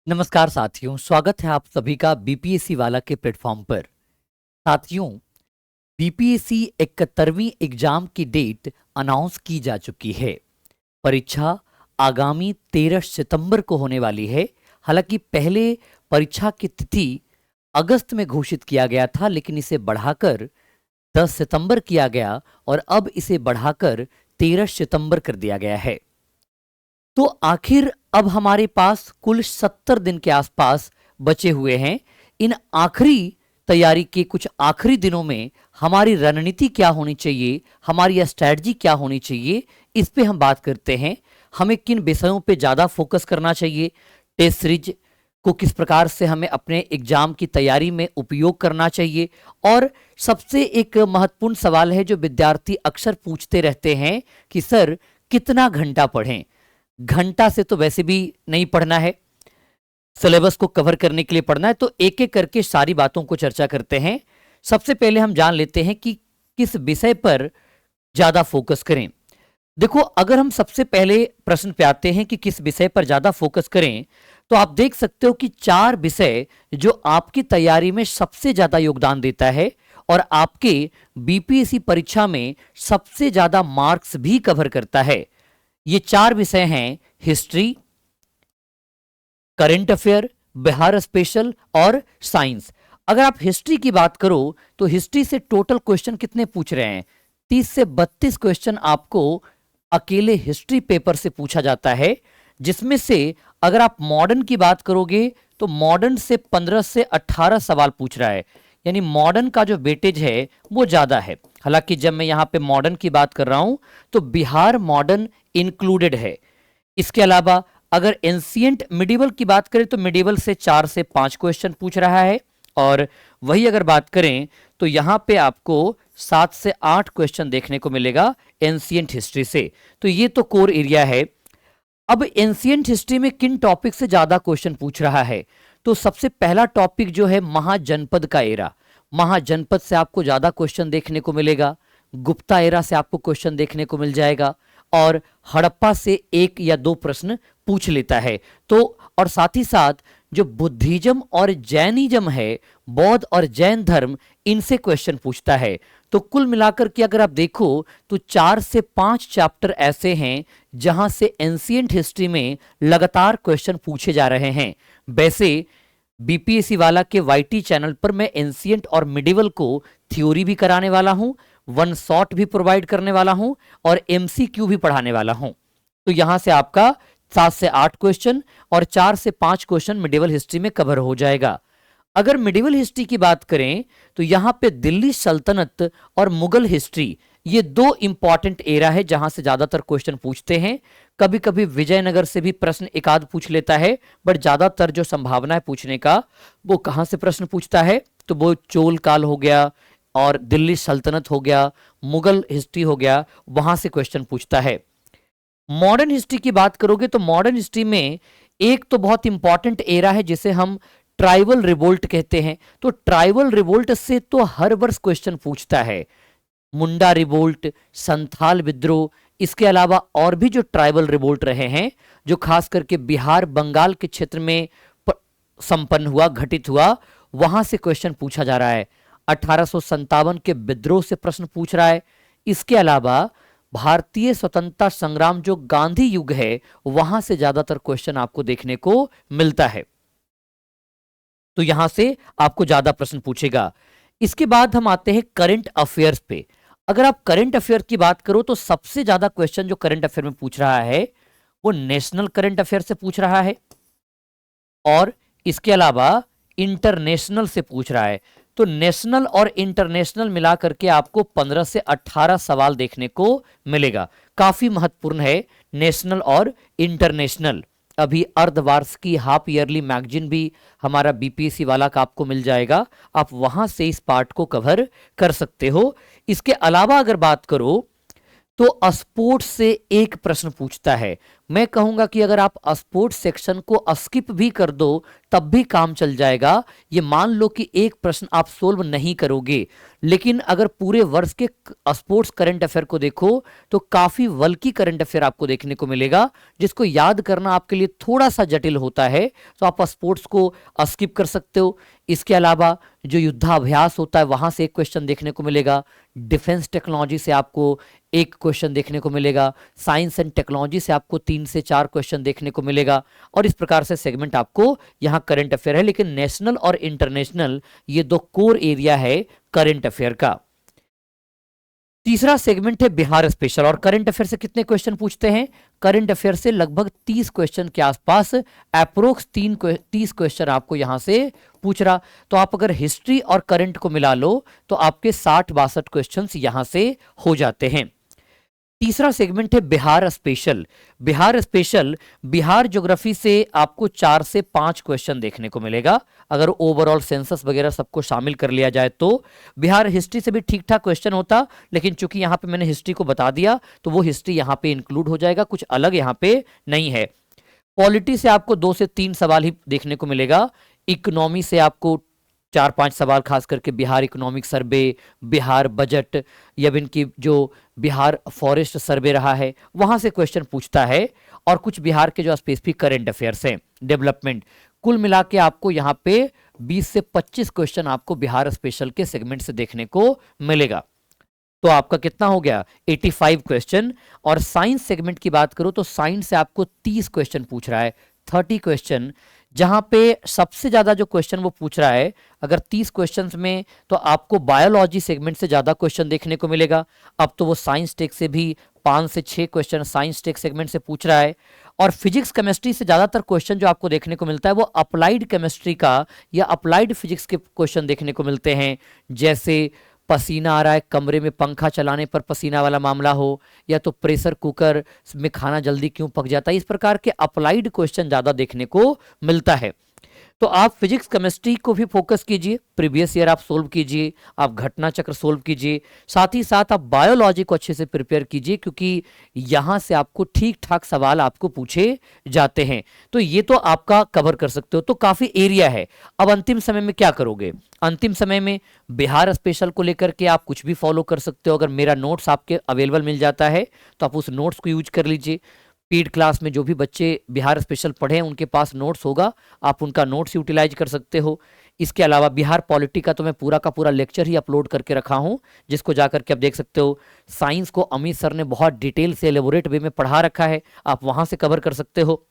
नमस्कार साथियों, स्वागत है आप सभी का बीपीएससी वाला के प्लेटफॉर्म पर। साथियों, बीपीएससी 71वीं एग्जाम की डेट अनाउंस की जा चुकी है। परीक्षा आगामी 13 सितंबर को होने वाली है। हालांकि पहले परीक्षा की तिथि अगस्त में घोषित किया गया था, लेकिन इसे बढ़ाकर 10 सितंबर किया गया और अब इसे बढ़ाकर 13 सितंबर कर दिया गया है। तो आखिर अब हमारे पास कुल 70 दिन के आसपास बचे हुए हैं। इन आखिरी तैयारी के कुछ आखिरी दिनों में हमारी रणनीति क्या होनी चाहिए, हमारी स्ट्रैटेजी क्या होनी चाहिए, इस पे हम बात करते हैं। हमें किन विषयों पे ज़्यादा फोकस करना चाहिए, टेस्ट सीरीज को किस प्रकार से हमें अपने एग्जाम की तैयारी में उपयोग करना चाहिए, और सबसे एक महत्वपूर्ण सवाल है जो विद्यार्थी अक्सर पूछते रहते हैं कि सर कितना घंटा पढ़ें। घंटा से तो वैसे भी नहीं पढ़ना है, सिलेबस को कवर करने के लिए पढ़ना है। तो एक एक करके सारी बातों को चर्चा करते हैं। सबसे पहले हम जान लेते हैं कि किस विषय पर ज्यादा फोकस करें। देखो, अगर हम सबसे पहले प्रश्न पे आते हैं कि किस विषय पर ज्यादा फोकस करें, तो आप देख सकते हो कि 4 विषय जो आपकी तैयारी में सबसे ज्यादा योगदान देता है और आपके बीपीएससी परीक्षा में सबसे ज्यादा मार्क्स भी कवर करता है। ये 4 विषय हैं history, current affair, Bihar special और साइंस। अगर आप हिस्ट्री की बात करो तो हिस्ट्री से टोटल क्वेश्चन कितने पूछ रहे हैं? 30 से 32 क्वेश्चन आपको अकेले हिस्ट्री पेपर से पूछा जाता है, जिसमें से अगर आप मॉडर्न की बात करोगे तो मॉडर्न से 15 से 18 सवाल पूछ रहा है। यानी मॉडर्न का जो वेटेज है वो ज्यादा है। हालांकि जब मैं यहां पे मॉडर्न की बात कर रहा हूं तो बिहार मॉडर्न इंक्लूडेड है। इसके अलावा अगर एंशियंट मिडिवल की बात करें तो मिडिवल से 4 से 5 क्वेश्चन पूछ रहा है, और वही अगर बात करें तो यहां पे आपको 7 से 8 क्वेश्चन देखने को मिलेगा एंशियंट हिस्ट्री से। तो ये तो कोर एरिया है। अब एंशियंट हिस्ट्री में किन टॉपिक से ज्यादा क्वेश्चन पूछ रहा है? तो सबसे पहला टॉपिक जो है महाजनपद का एरा। महाजनपद से आपको ज्यादा क्वेश्चन देखने को मिलेगा। गुप्ता एरा से आपको क्वेश्चन देखने को मिल जाएगा, और हड़प्पा से 1 या 2 प्रश्न पूछ लेता है। तो और साथ ही साथ जो बुद्धिज्म और जैनिज्म है, बौद्ध और जैन धर्म, इनसे क्वेश्चन पूछता है। तो कुल मिलाकर के अगर आप देखो तो 4 से 5 चैप्टर ऐसे हैं जहां से एंशियंट हिस्ट्री में लगातार क्वेश्चन पूछे जा रहे हैं। वैसे बीपीएससी वाला के वाईटी चैनल पर मैं एंशियंट और मिडिवल को थ्योरी भी कराने वाला हूं, वन शॉट भी प्रोवाइड करने वाला हूं और एमसीक्यू भी पढ़ाने वाला हूं। तो यहां से आपका 7 से 8 क्वेश्चन और 4 से 5 क्वेश्चन मिडिवल हिस्ट्री में कवर हो जाएगा। अगर मिडिवल हिस्ट्री की बात करें तो यहां पे दिल्ली सल्तनत और मुगल हिस्ट्री, ये 2 इंपॉर्टेंट एरा है जहां से ज्यादातर क्वेश्चन पूछते हैं। कभी कभी विजयनगर से भी प्रश्न एक आध पूछ लेता है, बट ज्यादातर जो संभावना है पूछने का वो कहां से प्रश्न पूछता है, तो वो चोल काल हो गया और दिल्ली सल्तनत हो गया, मुगल हिस्ट्री हो गया, वहां से क्वेश्चन पूछता है। मॉडर्न हिस्ट्री की बात करोगे तो मॉडर्न हिस्ट्री में एक तो बहुत इंपॉर्टेंट एरा है जिसे हम ट्राइबल रिवोल्ट कहते हैं। तो ट्राइबल रिवोल्ट से तो हर वर्ष क्वेश्चन पूछता है। मुंडा रिवोल्ट, संथाल विद्रोह, इसके अलावा और भी जो ट्राइबल रिवोल्ट रहे हैं जो खास करके बिहार बंगाल के क्षेत्र में संपन्न हुआ, घटित हुआ, वहां से क्वेश्चन पूछा जा रहा है। 1857 के विद्रोह से प्रश्न पूछ रहा है। इसके अलावा भारतीय स्वतंत्रता संग्राम जो गांधी युग है वहां से ज्यादातर क्वेश्चन आपको देखने को मिलता है। तो यहां से आपको ज्यादा प्रश्न पूछेगा। इसके बाद हम आते हैं करंट अफेयर्स पे। अगर आप करंट अफेयर की बात करो तो सबसे ज्यादा क्वेश्चन जो करंट अफेयर में पूछ रहा है वो नेशनल करंट अफेयर से पूछ रहा है, और इसके अलावा इंटरनेशनल से पूछ रहा है। तो नेशनल और इंटरनेशनल मिला करके आपको 15 से 18 सवाल देखने को मिलेगा। काफी महत्वपूर्ण है नेशनल और इंटरनेशनल। अभी अर्धवार्षिकी हाफ ईयरली मैगजीन भी हमारा बीपीएससी वाला का आपको मिल जाएगा, आप वहां से इस पार्ट को कवर कर सकते हो। इसके अलावा अगर बात करो तो स्पोर्ट्स से एक प्रश्न पूछता है। मैं कहूंगा कि अगर आप स्पोर्ट्स सेक्शन को स्किप भी कर दो तब भी काम चल जाएगा। ये मान लो कि एक प्रश्न आप सोल्व नहीं करोगे, लेकिन अगर पूरे वर्ष के स्पोर्ट्स करंट अफेयर को देखो तो काफी वल्की करंट अफेयर आपको देखने को मिलेगा, जिसको याद करना आपके लिए थोड़ा सा जटिल होता है। तो आप स्पोर्ट्स को स्किप कर सकते हो। इसके अलावा जो युद्धाभ्यास होता है वहां से एक क्वेश्चन देखने को मिलेगा, डिफेंस टेक्नोलॉजी से आपको एक क्वेश्चन देखने को मिलेगा, साइंस एंड टेक्नोलॉजी से आपको 3 से 4 क्वेश्चन देखने को मिलेगा। और इस प्रकार से सेगमेंट आपको यहां करंट अफेयर है, लेकिन नेशनल और इंटरनेशनल ये दो कोर एरिया है करंट अफेयर का। तीसरा सेगमेंट है बिहार स्पेशल। और करंट अफेयर से कितने क्वेश्चन पूछते हैं? करंट अफेयर से लगभग 30 क्वेश्चन के आसपास, अप्रोक्स 30 क्वेश्चन आपको यहां से पूछ रहा। तो आप अगर हिस्ट्री और करंट को मिला लो तो आपके 60-62 क्वेश्चन यहां से हो जाते हैं। तीसरा सेगमेंट है Bihar special. Bihar special Bihar geography से आपको 4 से 5 क्वेश्चन देखने को मिलेगा, अगर ओवरऑल सेंसस वगैरह सबको शामिल कर लिया जाए तो। बिहार हिस्ट्री से भी ठीक ठाक क्वेश्चन होता, लेकिन चूंकि यहां पे मैंने हिस्ट्री को बता दिया तो वो हिस्ट्री यहां पे इंक्लूड हो जाएगा, कुछ अलग यहां पे नहीं है। पॉलिटी से आपको 2 से 3 सवाल ही देखने को मिलेगा। इकोनॉमी से आपको 4-5 सवाल, खास करके Bihar economic survey, Bihar budget, या इनकी जो बिहार फॉरेस्ट सर्वे रहा है वहां से क्वेश्चन पूछता है। और कुछ बिहार के जो स्पेसिफिक करंट अफेयर्स हैं, डेवलपमेंट, कुल मिला के आपको यहाँ पे 20 से 25 क्वेश्चन आपको बिहार स्पेशल के सेगमेंट से देखने को मिलेगा। तो आपका कितना हो गया? 85 क्वेश्चन। और साइंस सेगमेंट की बात करूं तो साइंस से आपको 30 क्वेश्चन पूछ रहा है, 30 क्वेश्चन, जहां पे सबसे ज्यादा जो क्वेश्चन वो पूछ रहा है, अगर 30 क्वेश्चंस में तो आपको बायोलॉजी सेगमेंट से ज्यादा क्वेश्चन देखने को मिलेगा। अब तो वो साइंस टेक से भी 5 से 6 क्वेश्चन साइंस टेक सेगमेंट से पूछ रहा है। और फिजिक्स केमिस्ट्री से ज्यादातर क्वेश्चन जो आपको देखने को मिलता है वो अप्लाइड केमिस्ट्री का या अप्लाइड फिजिक्स के क्वेश्चन देखने को मिलते हैं। जैसे पसीना आ रहा है, कमरे में पंखा चलाने पर पसीना वाला मामला हो, या तो प्रेशर कुकर में खाना जल्दी क्यों पक जाता है, इस प्रकार के अप्लाइड क्वेश्चन ज्यादा देखने को मिलता है। तो आप फिजिक्स केमिस्ट्री को भी फोकस कीजिए, प्रीवियस ईयर आप सोल्व कीजिए, आप घटना चक्र सोल्व कीजिए, साथ ही साथ आप बायोलॉजी को अच्छे से प्रिपेयर कीजिए, क्योंकि यहां से आपको ठीक ठाक सवाल आपको पूछे जाते हैं। तो ये तो आपका कवर कर सकते हो, तो काफी एरिया है। अब अंतिम समय में क्या करोगे? अंतिम समय में बिहार स्पेशल को लेकर के आप कुछ भी फॉलो कर सकते हो। अगर मेरा नोट्स आपके अवेलेबल मिल जाता है तो आप उस नोट्स को यूज कर लीजिए। पेड क्लास में जो भी बच्चे बिहार स्पेशल पढ़े हैं उनके पास नोट्स होगा, आप उनका नोट्स यूटिलाइज कर सकते हो। इसके अलावा बिहार पॉलिटी का तो मैं पूरा का पूरा लेक्चर ही अपलोड करके रखा हूं, जिसको जाकर के आप देख सकते हो। साइंस को अमित सर ने बहुत डिटेल से एलेबोरेट वे में पढ़ा रखा है, आप वहां से कवर कर सकते हो।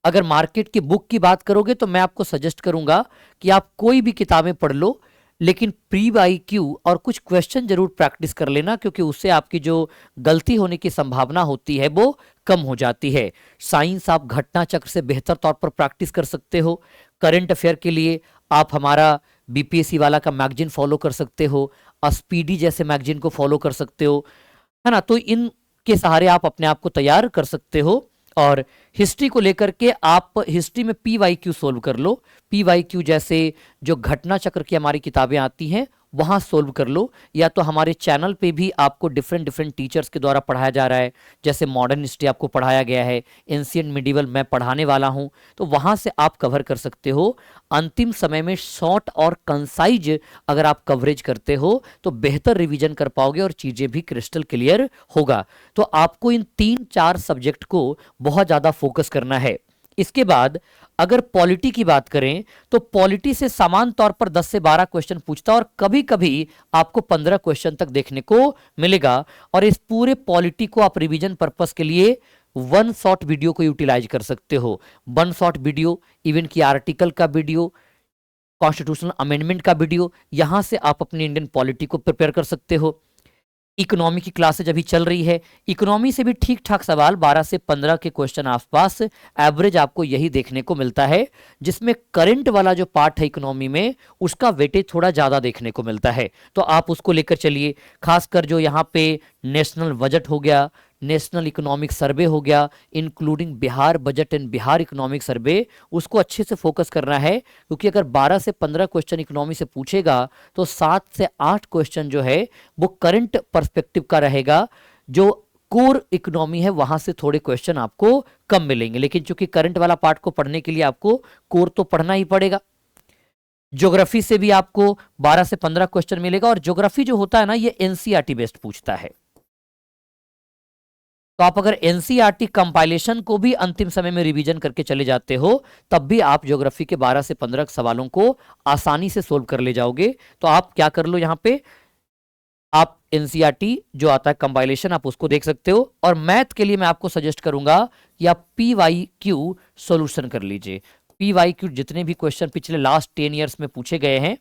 अगर मार्केट की बुक की बात करोगे तो मैं आपको सजेस्ट करूंगा कि आप कोई भी किताबें पढ़ लो, लेकिन प्री IQ और कुछ क्वेश्चन जरूर प्रैक्टिस कर लेना, क्योंकि उससे आपकी जो गलती होने की संभावना होती है वो कम हो जाती है। साइंस आप घटना चक्र से बेहतर तौर पर प्रैक्टिस कर सकते हो। करंट अफेयर के लिए आप हमारा BPSC वाला का मैगजीन फॉलो कर सकते हो, स्पीडी जैसे मैगजीन को फॉलो कर सकते हो, है ना। तो इनके सहारे आप अपने आप को तैयार कर सकते हो। और हिस्ट्री को लेकर के आप हिस्ट्री में PYQ सोल्व कर लो। PYQ जैसे जो घटना चक्र की हमारी किताबें आती हैं वहां सोल्व कर लो, या तो हमारे चैनल पे भी आपको डिफरेंट डिफरेंट टीचर्स के द्वारा पढ़ाया जा रहा है। जैसे मॉडर्न हिस्ट्री आपको पढ़ाया गया है, एंशिएंट मिडिवल मैं पढ़ाने वाला हूं, तो वहां से आप कवर कर सकते हो। अंतिम समय में शॉर्ट और कंसाइज अगर आप कवरेज करते हो तो बेहतर रिवीजन कर पाओगे और चीजें भी क्रिस्टल क्लियर होगा। तो आपको इन 3-4 सब्जेक्ट को बहुत ज्यादा फोकस करना है। इसके बाद अगर पॉलिटी की बात करें तो पॉलिटी से समान तौर पर 10 से 12 क्वेश्चन पूछता है, और कभी कभी आपको 15 क्वेश्चन तक देखने को मिलेगा। और इस पूरे पॉलिटी को आप रिवीजन पर्पस के लिए वन शॉट वीडियो को यूटिलाइज कर सकते हो। वन शॉट वीडियो, इवन की आर्टिकल का वीडियो, कॉन्स्टिट्यूशनल अमेंडमेंट का वीडियो, यहां से आप अपनी इंडियन पॉलिटी को प्रिपेयर कर सकते हो। इकोनॉमी की क्लासेज अभी चल रही है, इकोनॉमी से भी ठीक ठाक सवाल 12 से 15 के क्वेश्चन आसपास एवरेज आपको यही देखने को मिलता है, जिसमें करंट वाला जो पार्ट है इकोनॉमी में उसका वेटेज थोड़ा ज्यादा देखने को मिलता है। तो आप उसको लेकर चलिए, खासकर जो यहाँ पे नेशनल बजट हो गया, नेशनल इकोनॉमिक सर्वे हो गया, including Bihar budget and Bihar economic survey, उसको अच्छे से फोकस करना है, क्योंकि अगर 12 से 15 क्वेश्चन इकोनॉमी से पूछेगा तो 7 से 8 क्वेश्चन जो है वो करंट पर्सपेक्टिव का रहेगा। जो कोर इकोनॉमी है वहां से थोड़े क्वेश्चन आपको कम मिलेंगे, लेकिन चूंकि करंट वाला पार्ट को पढ़ने के लिए आपको कोर तो पढ़ना ही पड़ेगा। ज्योग्राफी से भी आपको 12 से 15 क्वेश्चन मिलेगा, और ज्योग्राफी जो होता है ना ये एनसीईआरटी बेस्ड पूछता है। तो आप अगर एनसीईआरटी कंपाइलेशन को भी अंतिम समय में रिवीजन करके चले जाते हो, तब भी आप ज्योग्राफी के 12 से 15 सवालों को आसानी से सोल्व कर ले जाओगे। तो आप क्या कर लो, यहां पे आप एनसीईआरटी जो आता है कंपाइलेशन, आप उसको देख सकते हो। और मैथ के लिए मैं आपको सजेस्ट करूंगा कि आप पीवाईक्यू सॉल्यूशन कर लीजिए। पीवाईक्यू जितने भी क्वेश्चन पिछले लास्ट 10 ईयर्स में पूछे गए हैं,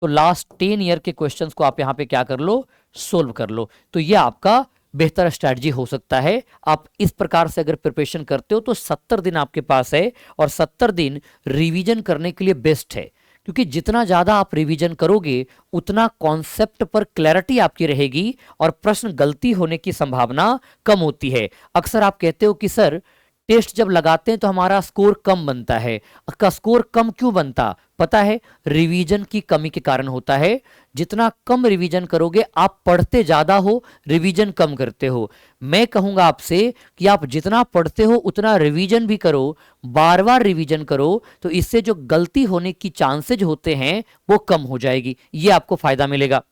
तो लास्ट 10 ईयर के क्वेश्चंस को आप यहां पे क्या कर लो, सोल्व कर लो। तो ये आपका बेहतर स्ट्रैटेजी हो सकता है। आप इस प्रकार से अगर प्रिपरेशन करते हो तो 70 दिन आपके पास है, और 70 दिन रिवीजन करने के लिए बेस्ट है, क्योंकि जितना ज्यादा आप रिवीजन करोगे उतना कॉन्सेप्ट पर क्लैरिटी आपकी रहेगी और प्रश्न गलती होने की संभावना कम होती है। अक्सर आप कहते हो कि सर टेस्ट जब लगाते हैं तो हमारा स्कोर कम बनता है। का स्कोर कम क्यों बनता पता है? रिवीजन की कमी के कारण होता है। जितना कम रिवीजन करोगे, आप पढ़ते ज्यादा हो, रिवीजन कम करते हो। मैं कहूंगा आपसे कि आप जितना पढ़ते हो उतना रिवीजन भी करो, बार बार रिवीजन करो, तो इससे जो गलती होने की चांसेज होते हैं वो कम हो जाएगी, ये आपको फायदा मिलेगा।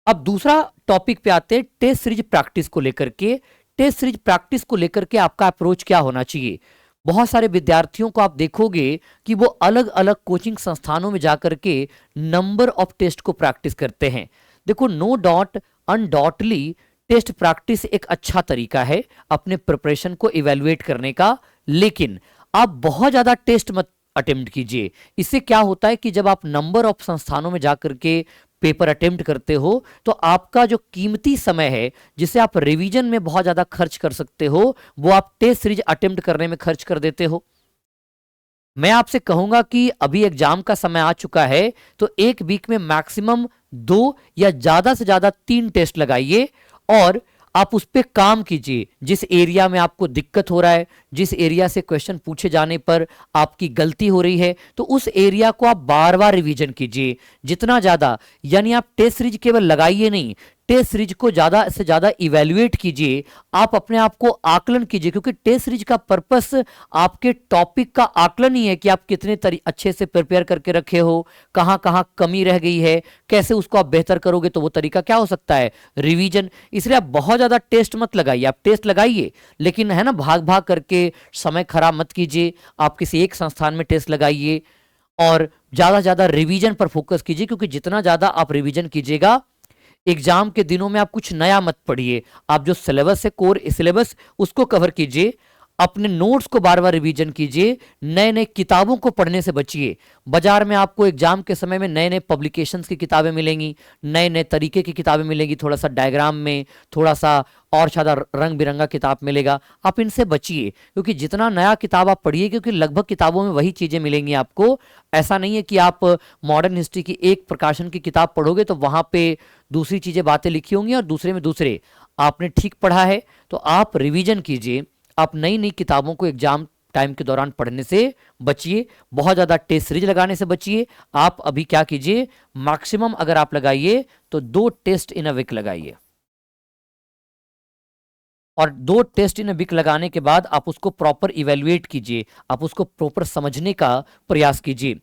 अब दूसरा टॉपिक पे आते हैं, टेस्ट सीरीज प्रैक्टिस को लेकर के। टेस्ट सीरीज प्रैक्टिस को लेकर के आपका अप्रोच क्या होना चाहिए? बहुत सारे विद्यार्थियों को आप देखोगे कि वो अलग अलग कोचिंग संस्थानों में जाकर के नंबर ऑफ टेस्ट को प्रैक्टिस करते हैं। देखो, no doubt undoubtedly test practice एक अच्छा तरीका है अपने प्रिपरेशन को इवेलुएट करने का, लेकिन आप बहुत ज्यादा टेस्ट मत अटेम्प्ट कीजिए। इससे क्या होता है कि जब आप नंबर ऑफ संस्थानों में जाकर के पेपर अटेम्प्ट करते हो तो आपका जो कीमती समय है जिसे आप रिवीजन में बहुत ज्यादा खर्च कर सकते हो, वो आप टेस्ट सीरीज अटेम्प्ट करने में खर्च कर देते हो। मैं आपसे कहूंगा कि अभी एग्जाम का समय आ चुका है, तो एक वीक में मैक्सिमम 2 या ज्यादा से ज्यादा 3 टेस्ट लगाइए, और आप उस पर काम कीजिए। जिस एरिया में आपको दिक्कत हो रहा है, जिस एरिया से क्वेश्चन पूछे जाने पर आपकी गलती हो रही है, तो उस एरिया को आप बार बार रिवीजन कीजिए जितना ज्यादा। यानी आप टेस्ट सीरीज केवल लगाइए नहीं, टेस्ट सीरीज को ज्यादा से ज्यादा इवेल्युएट कीजिए। आप अपने आप को आकलन कीजिए, क्योंकि टेस्ट सीरीज का पर्पस आपके टॉपिक का आकलन ही है कि आप कितने अच्छे से प्रिपेयर करके रखे हो, कहां कहां कमी रह गई है, कैसे उसको आप बेहतर करोगे। तो वो तरीका क्या हो सकता है? रिवीजन। इसलिए आप बहुत ज्यादा टेस्ट मत लगाइए। आप टेस्ट लगाइए, लेकिन है ना, भाग भाग करके समय खराब मत कीजिए। आप किसी एक संस्थान में टेस्ट लगाइए और ज्यादा से ज्यादा रिवीजन पर फोकस कीजिए, क्योंकि जितना ज्यादा आप रिवीजन कीजिएगा, एग्जाम के दिनों में आप कुछ नया मत पढ़िए। आप जो सिलेबस है, कोर सिलेबस, उसको कवर कीजिए। अपने नोट्स को बार बार रिवीजन कीजिए। नए नए किताबों को पढ़ने से बचिए। बाजार में आपको एग्जाम के समय में नए नए पब्लिकेशंस की किताबें मिलेंगी, नए नए तरीके की किताबें मिलेंगी, थोड़ा सा डायग्राम में, थोड़ा सा और ज़्यादा रंग बिरंगा किताब मिलेगा। आप इनसे बचिए, क्योंकि जितना नया किताब आप पढ़िए, क्योंकि लगभग किताबों में वही चीज़ें मिलेंगी आपको। ऐसा नहीं है कि आप मॉडर्न हिस्ट्री की एक प्रकाशन की किताब पढ़ोगे तो वहाँ पे दूसरी चीज़ें बातें लिखी होंगी और दूसरे में दूसरे। आपने ठीक पढ़ा है तो आप रिवीजन कीजिए। आप नई नई किताबों को एग्जाम टाइम के दौरान पढ़ने से बचिए। बहुत ज़्यादा टेस्ट सीरीज लगाने से बचिए। आप अभी क्या कीजिए, मैक्सिमम अगर आप लगाइए तो 2 टेस्ट इन अ वीक लगाइए, और 2 टेस्ट इन अ वीक लगाने के बाद आप उसको प्रॉपर इवेल्युएट कीजिए, आप उसको प्रॉपर समझने का प्रयास कीजिए।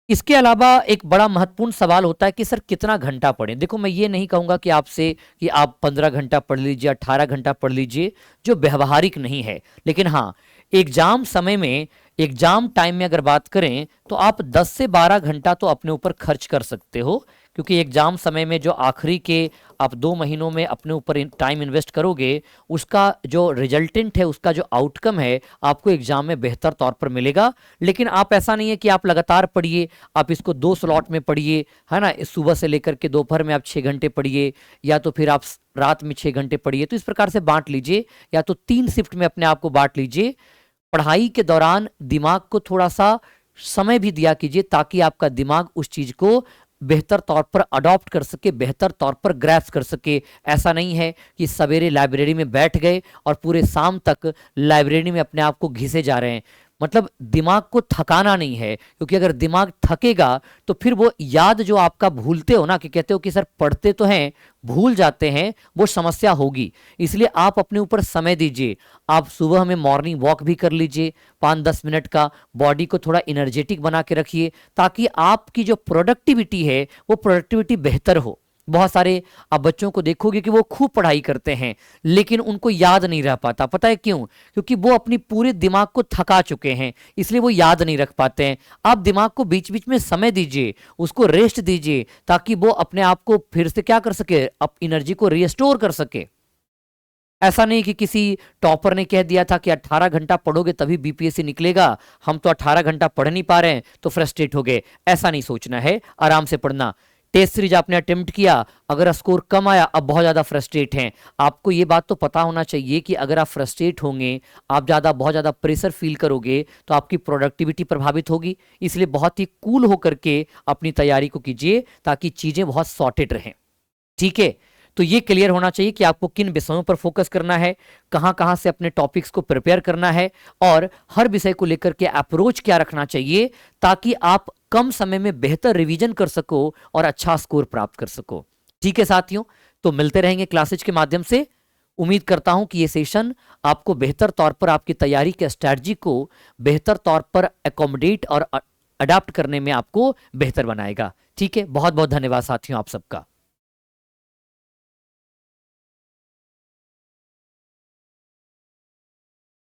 इसके अलावा एक बड़ा महत्वपूर्ण सवाल होता है कि सर कितना घंटा पढ़ें। देखो, मैं ये नहीं कहूंगा कि आपसे कि आप 15 घंटा पढ़ लीजिए, 18 घंटा पढ़ लीजिए, जो व्यवहारिक नहीं है। लेकिन हाँ, एग्जाम समय में, एग्जाम टाइम में अगर बात करें तो आप 10 से 12 घंटा तो अपने ऊपर खर्च कर सकते हो, क्योंकि एग्जाम समय में जो आखिरी के आप 2 महीनों में अपने ऊपर टाइम इन्वेस्ट करोगे, उसका जो रिजल्टेंट है, उसका जो आउटकम है, आपको एग्जाम में बेहतर तौर पर मिलेगा। लेकिन आप ऐसा नहीं है कि आप लगातार पढ़िए, आप इसको 2 स्लॉट में पढ़िए, है ना। सुबह से लेकर के दोपहर में आप 6 घंटे पढ़िए, या तो फिर आप रात में 6 घंटे पढ़िए। तो इस प्रकार से बांट लीजिए, या तो 3 शिफ्ट में अपने आप को बांट लीजिए। पढ़ाई के दौरान दिमाग को थोड़ा सा समय भी दिया कीजिए, ताकि आपका दिमाग उस चीज को बेहतर तौर पर अडॉप्ट कर सके, बेहतर तौर पर ग्रैस्प कर सके। ऐसा नहीं है कि सवेरे लाइब्रेरी में बैठ गए और पूरे शाम तक लाइब्रेरी में अपने आप को घिसे जा रहे हैं। मतलब दिमाग को थकाना नहीं है, क्योंकि अगर दिमाग थकेगा तो फिर वो याद जो आपका भूलते हो ना, कि कहते हो कि सर पढ़ते तो हैं भूल जाते हैं, वो समस्या होगी। इसलिए आप अपने ऊपर समय दीजिए। आप सुबह में मॉर्निंग वॉक भी कर लीजिए 5-10 मिनट का, बॉडी को थोड़ा एनर्जेटिक बना के रखिए, ताकि आपकी जो प्रोडक्टिविटी है वो प्रोडक्टिविटी बेहतर हो। बहुत सारे आप बच्चों को देखोगे कि वो खूब पढ़ाई करते हैं लेकिन उनको याद नहीं रह पाता। पता है क्यों? क्योंकि वो अपनी पूरे दिमाग को थका चुके हैं, इसलिए वो याद नहीं रख पाते हैं। आप दिमाग को बीच बीच में समय दीजिए, उसको रेस्ट दीजिए, ताकि वो अपने आप को फिर से क्या कर सके, अप एनर्जी को रिस्टोर कर सके। ऐसा नहीं कि किसी टॉपर ने कह दिया था कि 18 घंटा पढ़ोगे तभी बीपीएससी निकलेगा, हम तो 18 घंटा पढ़ नहीं पा रहे हैं तो फ्रस्ट्रेट हो गए। ऐसा नहीं सोचना है, आराम से पढ़ना। टेस्ट सीरीज आपने अटेम्प्ट किया, अगर स्कोर कम आया, अब बहुत ज़्यादा फ्रस्ट्रेट हैं, आपको ये बात तो पता होना चाहिए कि अगर आप फ्रस्ट्रेट होंगे, आप बहुत ज़्यादा प्रेशर फील करोगे तो आपकी प्रोडक्टिविटी प्रभावित होगी। इसलिए बहुत ही कूल होकर के अपनी तैयारी को कीजिए ताकि चीज़ें बहुत सॉर्टेड रहें। ठीक है, तो ये क्लियर होना चाहिए कि आपको किन विषयों पर फोकस करना है, कहां कहां से अपने टॉपिक्स को प्रिपेयर करना है, और हर विषय को लेकर के अप्रोच क्या रखना चाहिए, ताकि आप कम समय में बेहतर रिवीजन कर सको और अच्छा स्कोर प्राप्त कर सको। ठीक है साथियों, तो मिलते रहेंगे क्लासेज के माध्यम से। उम्मीद करता हूं कि ये सेशन आपको बेहतर तौर पर आपकी तैयारी के स्ट्रैटेजी को बेहतर तौर पर एकोमोडेट और अडाप्ट करने में आपको बेहतर बनाएगा। ठीक है, बहुत बहुत धन्यवाद साथियों आप सबका।